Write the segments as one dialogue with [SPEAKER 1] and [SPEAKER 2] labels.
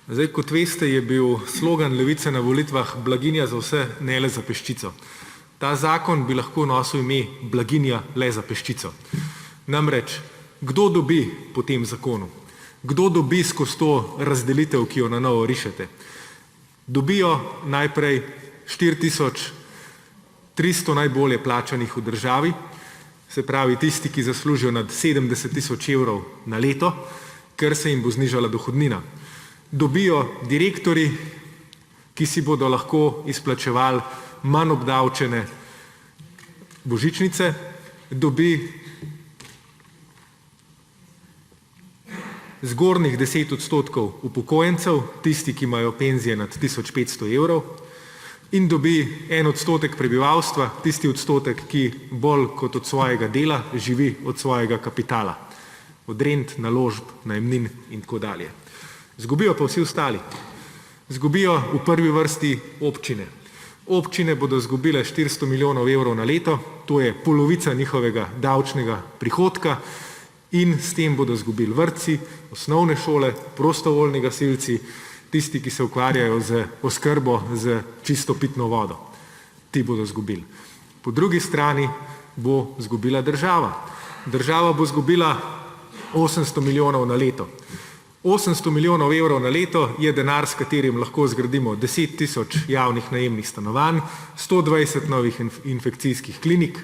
[SPEAKER 1] Zdaj, kot veste, je bil slogan Levice na volitvah blaginja za vse, ne le za peščico. Ta zakon bi lahko nosil ime blaginja le za peščico. Namreč, kdo dobi po tem zakonu? Kdo dobi skozi to razdelitev, ki jo na novo rišete? Dobijo najprej 4300 najbolje plačanih v državi, se pravi tisti, ki zaslužijo nad 70 tisoč evrov na leto, ker se jim bo znižala dohodnina. Dobijo direktorji, ki si bodo lahko izplačevali manj obdavčene božičnice, dobi zgornjih 10% upokojencev, tisti, ki imajo penzije nad 1500 evrov, in dobi 1% prebivalstva, tisti odstotek, ki bolj kot od svojega dela živi od svojega kapitala, od rent, naložb, najemnin in tako dalje. Zgubijo pa vsi ostali. Zgubijo v prvi vrsti občine. Občine bodo zgubile 400 milijonov evrov na leto, to je polovica njihovega davčnega prihodka, in s tem bodo zgubili vrtci, osnovne šole, prostovoljni gasilci, tisti, ki se ukvarjajo z oskrbo z čisto pitno vodo. Ti bodo zgubili. Po drugi strani bo zgubila država. Država bo zgubila 800 milijonov na leto. 800 milijonov evrov na leto je denar, s katerim lahko zgradimo 10 tisoč javnih najemnih stanovanj, 120 novih infekcijskih klinik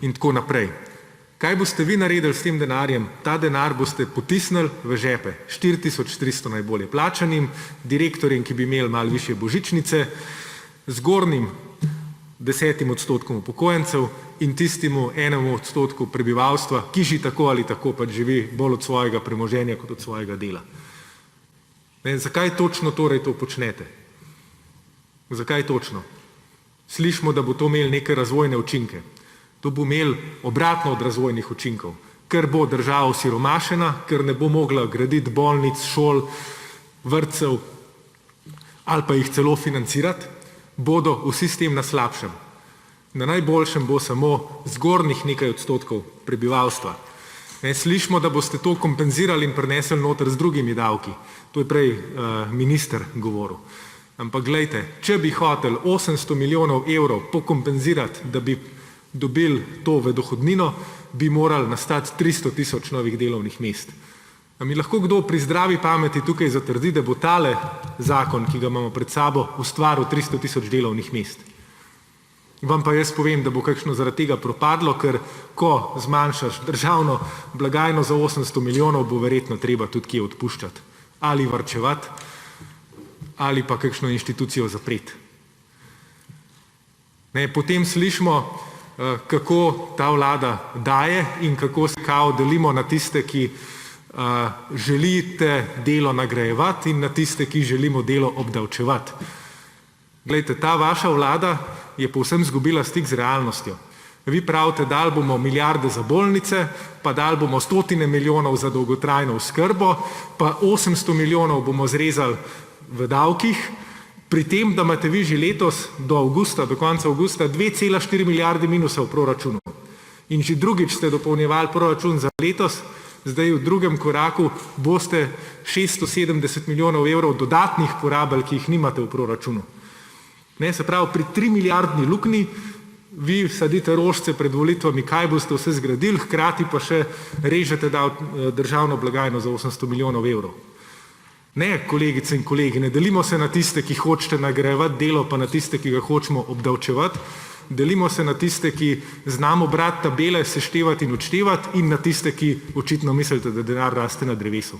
[SPEAKER 1] in tako naprej. Kaj boste vi naredili s tem denarjem? Ta denar boste potisnili v žepe 4300 najbolje plačanim, direktorjem, ki bi imeli malo višje božičnice, zgornjim 10% upokojencev in tistemu 1% prebivalstva, ki že tako ali tako pač živi bolj od svojega premoženja kot od svojega dela. Zakaj točno torej to počnete? Zakaj točno? Slišimo, da bo to imelo neke razvojne učinke. To bo imelo obratno od razvojnih učinkov, ker bo država osiromašena, ker ne bo mogla graditi bolnic, šol, vrtcev ali pa jih celo financirati, bodo vsi s tem na slabšem. Na najboljšem bo samo zgornjih nekaj odstotkov prebivalstva. Slišimo, da boste to kompenzirali in prinesli noter z drugimi davki. To je prej minister govoril. Ampak glejte, če bi hoteli 800 milijonov evrov pokompenzirati, da bi dobili to v dohodnino, bi morali nastati 300 tisoč novih delovnih mest. A mi lahko kdo pri zdravi pameti tukaj zatrdi, da bo tale zakon, ki ga imamo pred sabo, ustvaril 300 tisoč delovnih mest? Vam pa jaz povem, da bo kakšno zaradi tega propadlo, ker ko zmanjšaš državno blagajno za 800 milijonov, bo verjetno treba tudi kje odpuščati ali varčevati ali pa kakšno inštitucijo zapreti. Potem slišimo, kako ta vlada daje in kako se kao delimo na tiste, ki želite delo nagrajevati, in na tiste, ki želimo delo obdavčevati. Glejte, ta vaša vlada je povsem izgubila stik z realnostjo. Vi pravite, dali bomo milijarde za bolnice, pa dali bomo stotine milijonov za dolgotrajno oskrbo, pa 800 milijonov bomo zrezali v davkih, pri tem, da imate vi že letos do konca avgusta 2,4 milijarde minusa v proračunu. In že drugič ste dopolnjevali proračun za letos, zdaj v drugem koraku boste 670 milijonov evrov dodatnih porabili, ki jih nimate v proračunu. Se pravi, pri 3 milijardni luknji vi sadite rožice pred volitvami, kaj boste vse zgradili, hkrati pa še režete državno blagajno za 800 milijonov evrov. Ne, kolegice in kolegi, ne delimo se na tiste, ki hočete nagrajevati delo, pa na tiste, ki ga hočemo obdavčevati. Delimo se na tiste, ki znamo brati tabele, seštevati in odštevati, in na tiste, ki očitno mislite, da denar raste na drevesu.